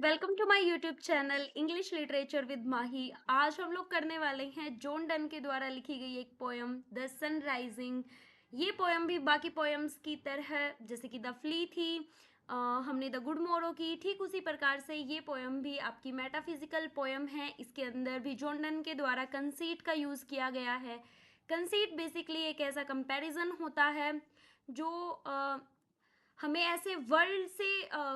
Welcome to my YouTube channel English literature with Mahi. आज हम लोग करने वाले हैं जॉन डन के द्वारा लिखी गई एक पोयम द सन राइजिंग। ये पोयम भी बाकी पोयम्स की तरह जैसे कि द फ्ली थी, हमने द गुड मोरो की, ठीक उसी प्रकार से ये पोयम भी आपकी मेटाफिजिकल पोयम है। इसके अंदर भी जॉन डन के द्वारा कंसीट का यूज़ किया गया है। कंसीट बेसिकली एक ऐसा कंपैरिजन होता है जो हमें ऐसे वर्ल्ड से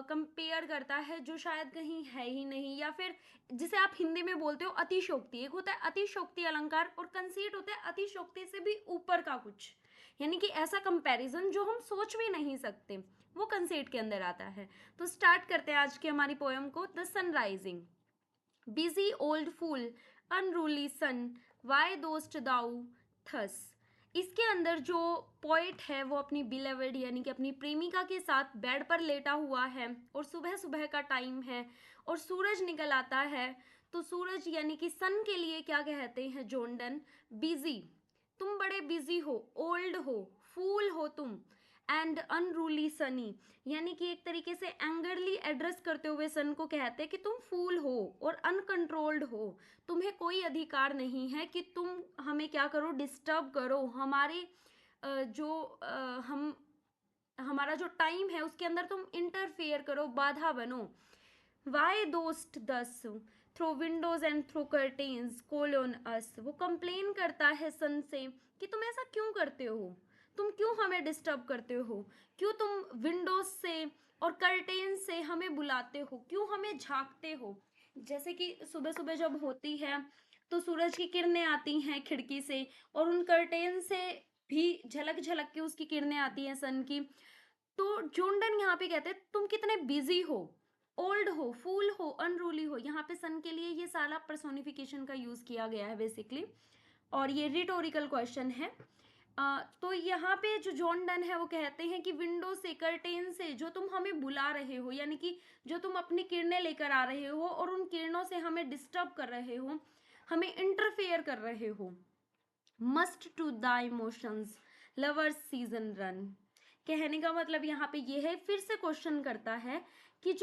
कंपेयर करता है जो शायद कहीं है ही नहीं, या फिर जिसे आप हिंदी में बोलते हो अतिशोक्ति। एक होता है अतिशोक्ति अलंकार और कंसीट होता है अतिशोक्ति से भी ऊपर का कुछ, यानी कि ऐसा कंपैरिजन जो हम सोच भी नहीं सकते, वो कंसीट के अंदर आता है। तो स्टार्ट करते हैं आज की हमारी पोयम को। The sun rising. Busy old fool unruly sun why dost thou thus. इसके अंदर जो पोइट है वो अपनी बिलेवेड यानी कि अपनी प्रेमिका के साथ बेड पर लेटा हुआ है और सुबह सुबह का टाइम है और सूरज निकल आता है। तो सूरज यानी कि सन के लिए क्या कहते हैं जॉन डन? बिजी, तुम बड़े बिजी हो, ओल्ड हो, फूल हो तुम, एंड अनरूली सनी, यानी कि एक तरीके से एंगरली एड्रेस करते हुए सन को कहते हैं कि तुम फूल हो और अनकंट्रोल्ड हो। तुम्हें कोई अधिकार नहीं है कि तुम हमें क्या करो, डिस्टर्ब करो, हमारे हम हमारा जो टाइम है उसके अंदर तुम इंटरफेयर करो, बाधा बनो। Why dost thus through windows and through curtains call on us. वो कंप्लेन करता है सन से कि तुम ऐसा क्यों करते हो, तुम क्यों हमें डिस्टर्ब करते हो, क्यों तुम विंडोज से और कर्टेन से हमें बुलाते हो, क्यों हमें झांकते हो। जैसे कि सुबह सुबह जब होती है तो सूरज की किरणें आती हैं खिड़की से और उन कर्टेन से भी झलक झलक के उसकी किरणें आती हैं सन की। तो जोंडन यहाँ पे कहते हैं तुम कितने बिजी हो, ओल्ड हो, फूल हो, अनरूली हो। यहाँ पे सन के लिए ये सारा पर्सोनिफिकेशन का यूज किया गया है बेसिकली, और ये रिटोरिकल क्वेश्चन है। तो यहाँ पे जो जॉन डन है वो कहते हैं कि विंडो से, कर्टेन से जो तुम हमें बुला रहे हो, यानी कि जो तुम अपनी किरणें लेकर आ रहे हो और उन किरणों से हमें डिस्टर्ब कर रहे हो, हमें इंटरफेयर कर रहे हो। Must to the emotions lovers season run. कहने का मतलब यहाँ पे ये है, फिर से क्वेश्चन करता है कि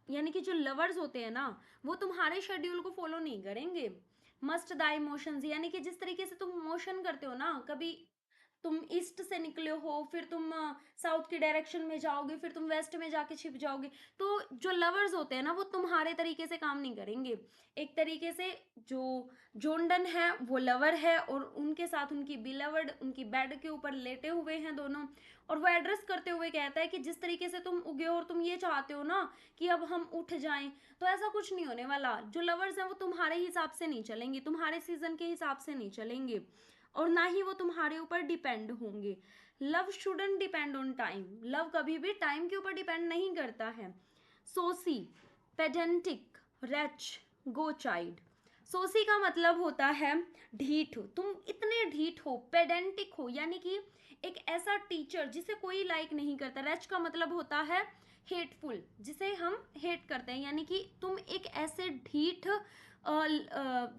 यानी कि जो लवर्स होते हैं ना, वो तुम्हारे शेड्यूल को फॉलो नहीं करेंगे। मस्ट द इमोशंस यानी कि जिस तरीके से तुम मोशन करते हो ना, कभी तुम ईस्ट से निकले हो, फिर तुम साउथ की डायरेक्शन में जाओगे, फिर तुम वेस्ट में जाके छिप जाओगे। तो जो लवर्स होते हैं ना, वो तुम्हारे तरीके से काम नहीं करेंगे। एक तरीके से जो जोंडन है वो लवर है और उनके साथ उनकी बिलवर्ड उनकी बेड के ऊपर लेटे हुए हैं दोनों, और वो एड्रेस करते हुए कहता है कि जिस तरीके से तुम उगे हो और तुम ये चाहते हो ना कि अब हम उठ जाएं, तो ऐसा कुछ नहीं होने वाला। जो लवर्स हैं वो तुम्हारे हिसाब से नहीं चलेंगे, तुम्हारे सीजन के हिसाब से नहीं चलेंगे, और ना ही वो तुम्हारे ऊपर डिपेंड होंगे। Love shouldn't depend on time. Love कभी भी टाइम के ऊपर डिपेंड नहीं करता है। सोसी, पेडेंटिक, रेच, गो चाइल्ड। सोसी का मतलब होता है ढीठ, तुम इतने ढीठ हो। पेडेंटिक हो यानी कि एक ऐसा टीचर जिसे कोई लाइक नहीं करता। रेच का मतलब होता है हेटफुल, जिसे हम हेट करते हैं, यानी कि तुम एक ऐसे ढीठ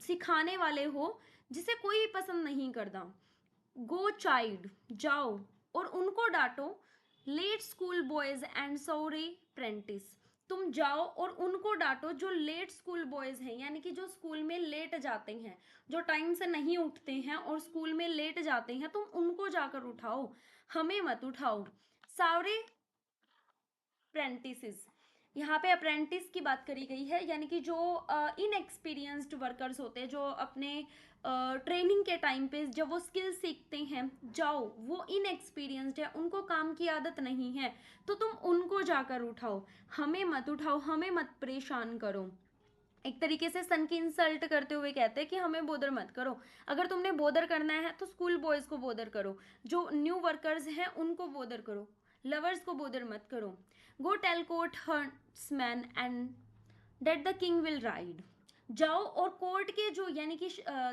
सिखाने वाले हो जिसे कोई पसंद नहीं करता। गो चाइल्ड, जाओ और उनको डांटो। Late schoolboys and sour prentice. तुम जाओ और उनको डांटो जो लेट स्कूल बॉयज हैं, यानी कि जो स्कूल में लेट जाते हैं, जो टाइम से नहीं उठते हैं और स्कूल में लेट जाते हैं, तुम उनको जाकर उठाओ, हमें मत उठाओ। सावरे अप्रेंटिसेस, यहाँ पे अप्रेंटिस की बात करी गई है, यानी कि जो इनएक्सपीरियंस्ड वर्कर्स होते हैं, जो अपने ट्रेनिंग के टाइम पे जब वो स्किल सीखते हैं, जाओ वो इनएक्सपीरियंस्ड है, उनको काम की आदत नहीं है, तो तुम उनको जाकर उठाओ, हमें मत उठाओ, हमें मत परेशान करो। एक तरीके से सन की इंसल्ट करते हुए कहते हैं कि हमें बोदर मत करो। अगर तुमने बोदर करना है तो स्कूल बॉयज को बोदर करो, जो न्यू वर्कर्स हैं उनको बोदर करो, लवर्स को बोदर मत करो। Go tell court huntsmen and that the king will ride. जाओ और कोर्ट के जो यानी कि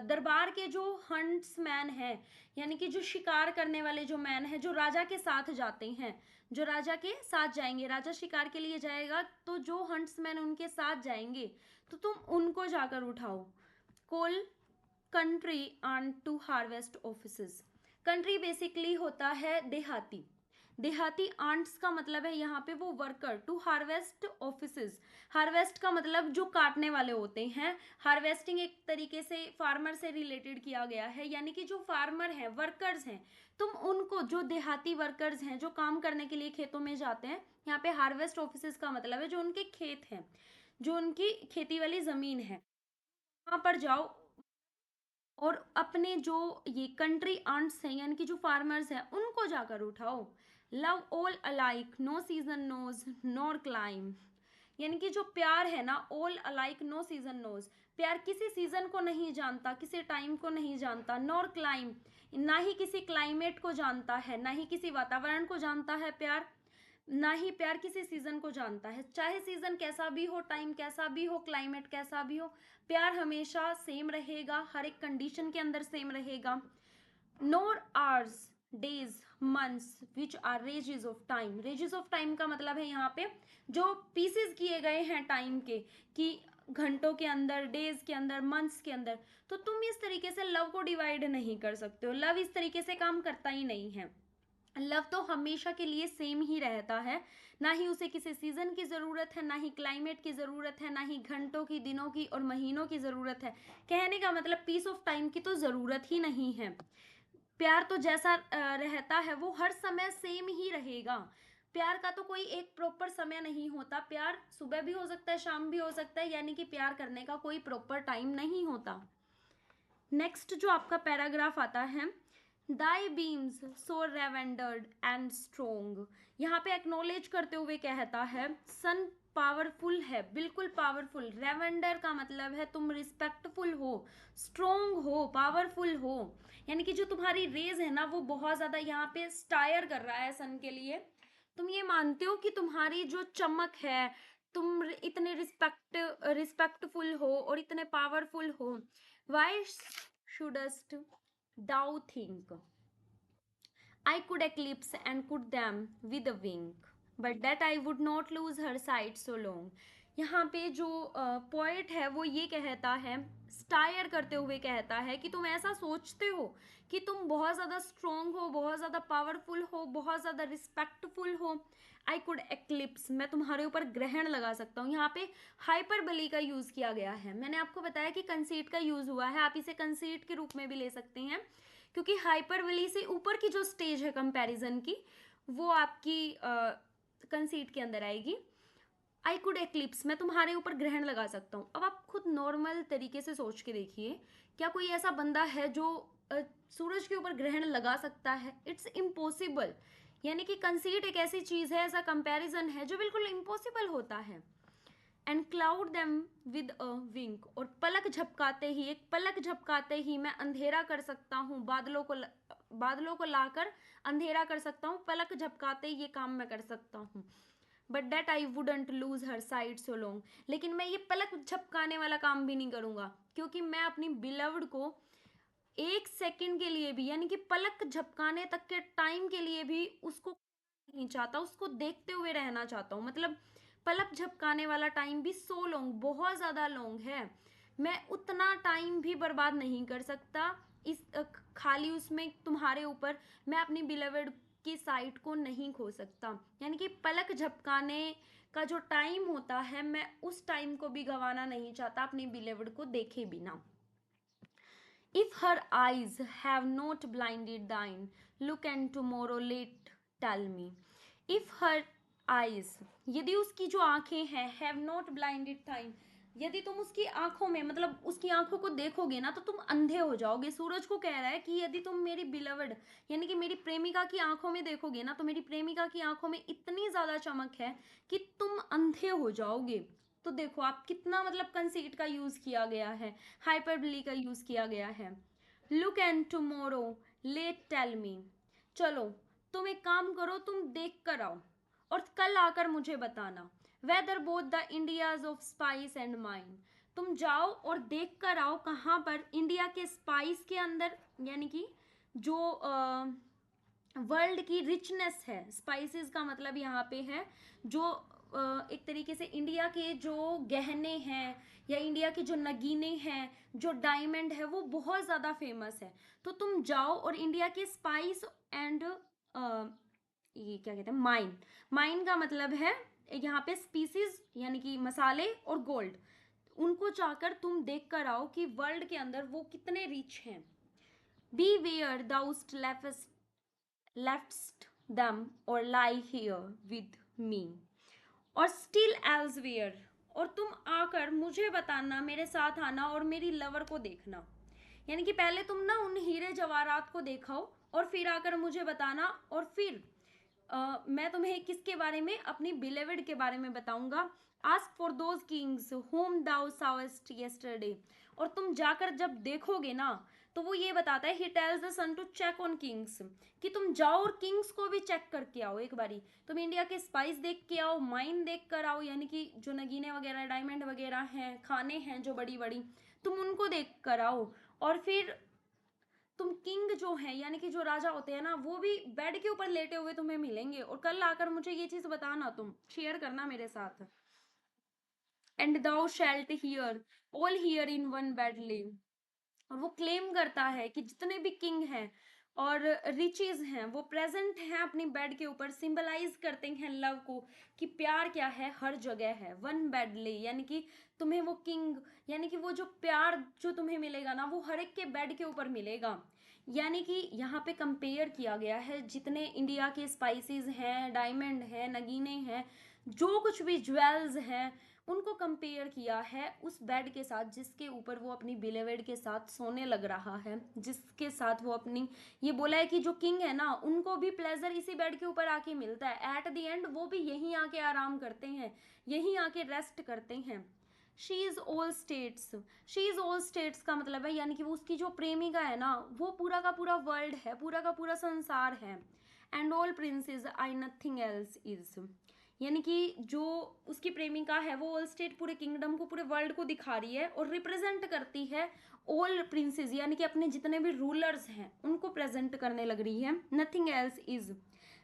दरबार के जो हंट्समैन है, यानी कि जो शिकार करने वाले जो मैन है, जो राजा के साथ जाते हैं, जो राजा के साथ जाएंगे, राजा शिकार के लिए जाएगा तो जो हंट्समैन उनके साथ जाएंगे, तो तुम उनको जाकर उठाओ। कोल कंट्री आन to harvest offices. Country basically होता है देहाती। देहाती आंट्स का मतलब है यहाँ पे वो worker. To harvest offices, harvest का मतलब जो काटने वाले होते हैं। हार्वेस्टिंग एक तरीके से फार्मर से रिलेटेड किया गया है, यानी कि जो फार्मर हैं, वर्कर्स हैं, तुम उनको, जो देहाती वर्कर्स हैं जो काम करने के लिए खेतों में जाते हैं, यहाँ पे हार्वेस्ट ऑफिसेस का मतलब है जो उनके खेत हैं, जो उनकी खेती वाली जमीन है, वहां पर जाओ और अपने जो ये कंट्री आंट्स हैं यानी कि जो फार्मर्स हैं उनको जाकर उठाओ। Love all alike, no season knows nor clime, यानी कि जो प्यार है ना, all alike no season knows, प्यार किसी सीजन को नहीं जानता, किसी टाइम को नहीं जानता, नॉर क्लाइम, ना ही किसी क्लाइमेट को जानता है, ना ही किसी वातावरण को जानता है प्यार, ना ही प्यार किसी सीजन को जानता है। चाहे सीजन कैसा भी हो, टाइम कैसा भी हो, क्लाइमेट कैसा भी हो, प्यार हमेशा सेम रहेगा, हर एक कंडीशन के अंदर सेम रहेगा। Nor hours, days, months which are rags of time, rags of time का मतलब है यहाँ पे जो पीसेस किए गए हैं टाइम के, कि घंटों के अंदर, डेज के अंदर, मंथ्स के अंदर, तो तुम इस तरीके से लव को डिवाइड नहीं कर सकते हो। लव इस तरीके से काम करता ही नहीं है। लव तो हमेशा के लिए सेम ही रहता है, ना ही उसे किसी सीजन की ज़रूरत है, ना ही क्लाइमेट की ज़रूरत है, ना ही घंटों की, दिनों की और महीनों की ज़रूरत है। कहने का मतलब पीस ऑफ टाइम की तो ज़रूरत ही नहीं है। प्यार तो जैसा रहता है वो हर समय सेम ही रहेगा। प्यार का तो कोई एक प्रॉपर समय नहीं होता, प्यार सुबह भी हो सकता है, शाम भी हो सकता है, यानी कि प्यार करने का कोई प्रॉपर टाइम नहीं होता। नेक्स्ट जो आपका पैराग्राफ आता है, दाई बीम्स सो रेवेंडर्ड एंड स्ट्रोंग, यहाँ पे एक्नोलेज करते हुए कहता है सन पावरफुल है, बिल्कुल पावरफुल। रेवेंडर का मतलब है तुम रिस्पेक्टफुल हो, स्ट्रोंग हो, पावरफुल हो, यानी कि जो तुम्हारी रेज है ना वो बहुत ज्यादा यहाँ पे स्टायर कर रहा है सन के लिए। तुम ये मानते हो कि तुम्हारी जो चमक है, तुम इतने रिस्पेक्टफुल हो और इतने पावरफुल हो। Why shouldst thou think I could eclipse and could them with a wink, but that I would not lose her sight so long। यहाँ पे जो पोएट है वो ये कहता है, स्टायर करते हुए कहता है कि तुम ऐसा सोचते हो कि तुम बहुत ज़्यादा स्ट्रोंग हो, बहुत ज़्यादा पावरफुल हो, बहुत ज़्यादा रिस्पेक्टफुल हो। आई कुड एक्लिप्स, मैं तुम्हारे ऊपर ग्रहण लगा सकता हूँ। यहाँ पे हाइपरबली का यूज़ किया गया है। मैंने आपको बताया कि कंसीट का यूज़ हुआ है, आप इसे कंसीट के रूप में भी ले सकते हैं, क्योंकि हाइपरबली से ऊपर की जो स्टेज है कंपैरिजन की, वो आपकी कंसीट के अंदर आएगी। आई कुड एक्लिप्स, मैं तुम्हारे ऊपर ग्रहण लगा सकता हूँ। अब आप खुद नॉर्मल तरीके से सोच के देखिए, क्या कोई ऐसा बंदा है जो सूरज के ऊपर ग्रहण लगा सकता है? It's impossible. यानी कि कंसीट एक ऐसी चीज़ है, ऐसा कंपैरिजन है जो बिल्कुल इम्पॉसिबल होता है। And cloud them with a wink, और पलक झपकाते ही, एक पलक झपकाते ही मैं अंधेरा कर सकता हूँ, बादलों को लाकर अंधेरा कर सकता हूँ, पलक झपकाते ही ये काम मैं कर सकता हूँ। But that I wouldn't lose her sight so long, लेकिन मैं ये पलक झपकाने वाला काम भी नहीं करूँगा, क्योंकि मैं अपनी बिलव्ड को एक सेकंड के लिए भी, यानी कि पलक झपकाने तक के टाइम के लिए भी उसको नहीं चाहता, उसको देखते हुए रहना चाहता हूँ। मतलब पलक झपकाने वाला टाइम भी सो लॉन्ग, बहुत ज़्यादा लॉन्ग है, मैं उतना टाइम भी बर्बाद नहीं कर सकता इस खाली उसमें तुम्हारे ऊपर। मैं अपनी बिलवेड की साइट को नहीं खो सकता, यानी कि पलक झपकाने का जो टाइम होता है, मैं उस टाइम को भी गंवाना नहीं चाहता अपनी बिलवेड को देखे बिना। If her eyes have not blinded thine, look and tomorrow late tell me। If her eyes, यदि उसकी जो आंखें हैं, have not blinded thine, यदि तुम उसकी आंखों में, मतलब उसकी आंखों को देखोगे ना तो तुम अंधे हो जाओगे। सूरज को कह रहा है कि यदि तुम मेरी बिलवड, यानी कि मेरी प्रेमिका की आंखों में देखोगे ना, तो मेरी प्रेमिका की आंखों में इतनी ज़्यादा चमक है कि तुम अंधे हो जाओगे। तो देखो आप कितना, मतलब कंसीट का यूज़ किया गया है, हाइपरबली का यूज़ किया गया है। Look and tomorrow late tell me, चलो तुम एक काम करो, तुम देख कर आओ और कल आकर मुझे बताना। Whether both the Indias of spice and mine, तुम जाओ और देख कर आओ कहाँ पर, इंडिया के स्पाइस के अंदर, यानी कि जो वर्ल्ड की रिचनेस है, स्पाइसेस का मतलब यहाँ पे है जो एक तरीके से इंडिया के जो गहने हैं या इंडिया के जो नगीने हैं, जो डायमंड है, वो बहुत ज़्यादा फेमस है। तो तुम जाओ और इंडिया के स्पाइस एंड ये क्या कहते हैं, माइन। माइन का मतलब है यहाँ पे स्पीसीज यानी कि मसाले और गोल्ड, उनको जाकर तुम देख कर आओ कि वर्ल्ड के अंदर वो कितने रिच हैं। बी वेयर दाउस्ट लेफ्टस्ट दम और लाई हियर विद मी, और स्टिल एल्सवेयर, और तुम आकर मुझे बताना, मेरे साथ आना और मेरी लवर को देखना। यानी कि पहले तुम ना उन हीरे जवाहरात को देखाओ और फिर आकर मुझे बताना, और फिर मैं तुम्हें किसके बारे में, अपनी बिलेवेड के बारे में बताऊंगा। Ask for those kings whom thou sawest yesterday, और तुम जाकर जब देखोगे ना, तो वो ये बताता है, he tells the sun to check on kings, कि तुम जाओ और किंग्स को भी चेक करके आओ एक बारी। तुम इंडिया के स्पाइस देख के आओ, माइन देख कर आओ, यानी कि जो नगीने वगैरह डायमंड वगैरह हैं, खाने हैं जो बड़ी बड़ी, तुम उनको देख कर आओ। और फिर तुम किंग जो है यानी कि जो राजा होते हैं ना, वो भी बेड के ऊपर लेटे हुए तुम्हें मिलेंगे, और कल आकर मुझे ये चीज बताना, तुम शेयर करना मेरे साथ। And thou shalt hear all here in one bed live, और वो क्लेम करता है कि जितने भी किंग हैं और रिचेज हैं वो प्रेजेंट हैं अपनी बेड के ऊपर, सिंबलाइज करते हैं लव को, कि प्यार क्या है, हर जगह है। वन बेडली यानी कि तुम्हें वो किंग, यानी कि वो जो प्यार जो तुम्हें मिलेगा ना, वो हर एक के बेड के ऊपर मिलेगा। यानी कि यहाँ पे कंपेयर किया गया है जितने इंडिया के स्पाइसेस हैं, डायमंड हैं, नगीने हैं, जो कुछ भी ज्वेल्स हैं, उनको कंपेयर किया है उस बेड के साथ जिसके ऊपर वो अपनी बिलेवेड के साथ सोने लग रहा है, जिसके साथ वो अपनी, ये बोला है कि जो किंग है ना, उनको भी प्लेजर इसी बेड के ऊपर आके मिलता है, एट द एंड वो भी यहीं आके आराम करते हैं, यहीं आके रेस्ट करते हैं। She is all states, she is all states का मतलब है यानी कि वो उसकी जो प्रेमिका है ना, वो पूरा का पूरा वर्ल्ड है, पूरा का पूरा संसार है। And all princess I nothing else is, यानी कि जो उसकी प्रेमिका है वो ऑल स्टेट पूरे किंगडम को, पूरे वर्ल्ड को दिखा रही है और रिप्रेजेंट करती है ऑल प्रिंसेस, यानी कि अपने जितने भी रूलर्स हैं उनको प्रेजेंट करने लग रही है। नथिंग एल्स इज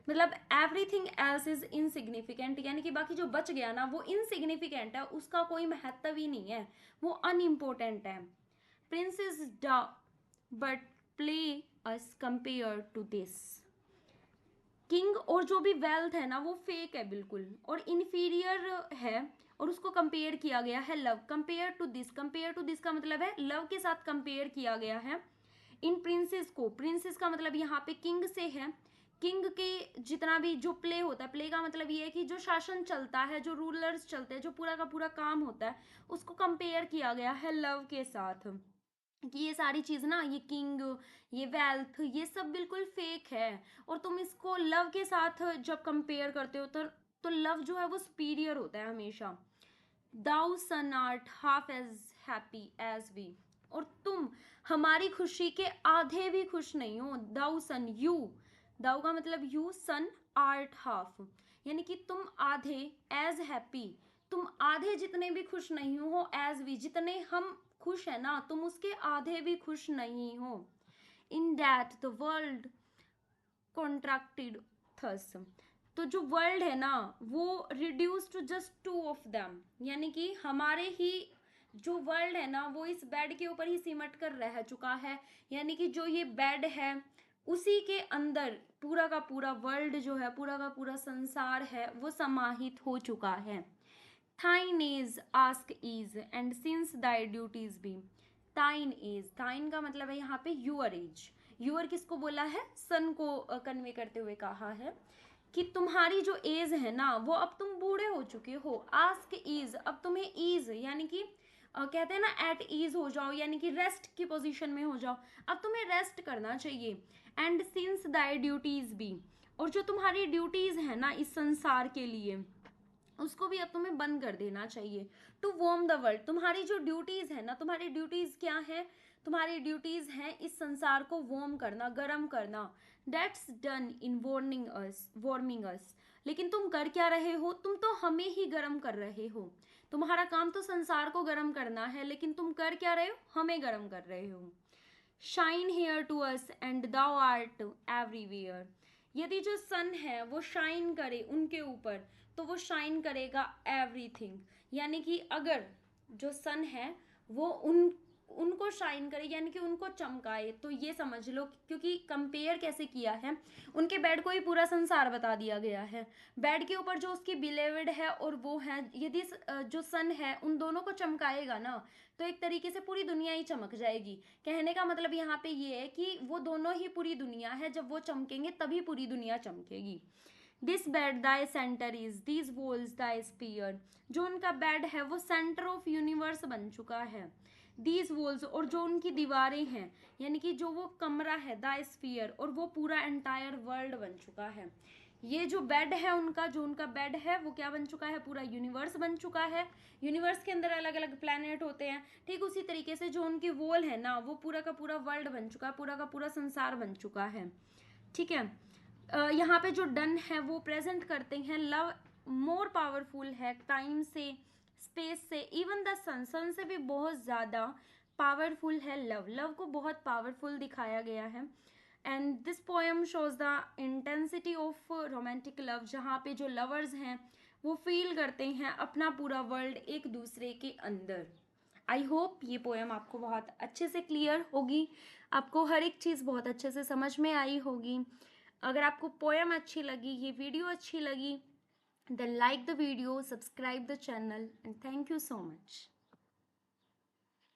मतलब एवरीथिंग एल्स इज इनसिग्निफिकेंट, यानी कि बाकी जो बच गया ना वो इनसिग्निफिकेंट है, उसका कोई महत्व ही नहीं है, वो अनइम्पोर्टेंट है। Princes do but play us compare to this, king और जो भी वेल्थ है ना वो फेक है बिल्कुल और इन्फीरियर है, और उसको कंपेयर किया गया है love, compare to this, compare to this का मतलब है लव के साथ कंपेयर किया गया है। इन प्रिंसेस को, प्रिंसेस का मतलब यहाँ पे किंग से है, किंग के जितना भी जो प्ले होता है, प्ले का मतलब ये है कि जो शासन चलता है, जो रूलर्स चलते हैं, जो पूरा का पूरा काम होता है, उसको कंपेयर किया गया है लव के साथ, कि ये सारी चीज ना, ये किंग, ये वेल्थ, ये सब बिल्कुल फेक है। और तुम इसको लव के साथ जब कंपेयर करते हो तो लव जो है वो सुपीरियर होता है हमेशा। Thou sun art half as happy as we, और तुम हमारी खुशी के आधे भी खुश नहीं हो। दाउ सन यू, दाउ का मतलब यू, सन आर्ट हाफ, यानी कि तुम आधे, एज हैप्पी तुम आधे जितने भी खुश नहीं हो, एज वी जितने हम खुश है ना, तुम उसके आधे भी खुश नहीं हो। In that the world contracted thus, तो जो वर्ल्ड है ना वो reduce to just two of them, यानी कि हमारे ही जो वर्ल्ड है ना वो इस बेड के ऊपर ही सिमट कर रह चुका है, यानी कि जो ये बेड है उसी के अंदर पूरा का पूरा वर्ल्ड जो है, पूरा का पूरा संसार है, वो समाहित हो चुका है। Thine age asks ease and since thy duties be, thine age, thine का मतलब है यहाँ पे यूअर एज, यूअर किसको बोला है, सन को कन्वे करते हुए कहा है कि तुम्हारी जो एज है ना वो अब तुम बूढ़े हो चुके हो। आस्क ईज, अब तुम्हें ईज यानी कि कहते हैं ना एट ईज हो जाओ, यानी कि रेस्ट की पोजीशन में हो जाओ, अब तुम्हें रेस्ट करना चाहिए। And since thy duties be, और जो तुम्हारी ड्यूटीज है ना इस संसार के लिए, उसको भी अब तुम्हें बंद कर देना चाहिए। टू वॉर्म द वर्ल्ड, तुम्हारी जो ड्यूटीज है ना, तुम्हारी ड्यूटीज क्या है, तुम्हारी ड्यूटीज हैं इस संसार को वॉर्म करना, गर्म करना। दैट्स डन इन वार्मिंग अस, लेकिन तुम कर क्या रहे हो, तुम तो हमें ही गर्म कर रहे हो। तुम्हारा काम तो संसार को गर्म करना है, लेकिन तुम कर क्या रहे हो, हमें गर्म कर रहे हो। Shine here to us and thou art everywhere, यदि जो सन है वो शाइन करे उनके ऊपर, तो वो शाइन करेगा एवरीथिंग, यानी कि अगर जो सन है वो उन उनको शाइन करे, यानी कि उनको चमकाए, तो ये समझ लो, क्योंकि कंपेयर कैसे किया है, उनके बेड को ही पूरा संसार बता दिया गया है। बेड के ऊपर जो उसकी बिलेवेड है और वो है, यदि जो सन है उन दोनों को चमकाएगा ना, तो एक तरीके से पूरी दुनिया ही चमक जाएगी। कहने का मतलब यहाँ पे ये है कि वो दोनों ही पूरी दुनिया है, जब वो चमकेंगे तभी पूरी दुनिया चमकेगी। This bed thy centre is, these walls thy sphere, जो उनका बेड है वो सेंटर ऑफ यूनिवर्स बन चुका है। दीज वॉल्स, और जो उनकी दीवारें हैं, यानी कि जो वो कमरा है द स्फीयर, और वो पूरा एंटायर वर्ल्ड बन चुका है। ये जो बेड है उनका, जो उनका बेड है वो क्या बन चुका है, पूरा यूनिवर्स बन चुका है। यूनिवर्स के अंदर अलग अलग प्लैनेट होते हैं, ठीक उसी तरीके से जो उनकी वॉल है ना, वो पूरा का पूरा वर्ल्ड बन चुका है, पूरा का पूरा संसार बन चुका है। ठीक है। यहाँ पे जो डन है वो प्रेजेंट करते हैं लव मोर पावरफुल है टाइम से, स्पेस से, इवन द सन, सन से भी बहुत ज़्यादा पावरफुल है लव, लव को बहुत पावरफुल दिखाया गया है। And this poem shows the intensity of romantic love, जहाँ पे जो लवर्स हैं वो फील करते हैं अपना पूरा वर्ल्ड एक दूसरे के अंदर। आई होप ये पोएम आपको बहुत अच्छे से क्लियर होगी, आपको हर एक चीज़ बहुत अच्छे से समझ में आई होगी। अगर आपको पोएम अच्छी लगी, ये वीडियो अच्छी लगी, then like the video, subscribe the channel, and thank you so much.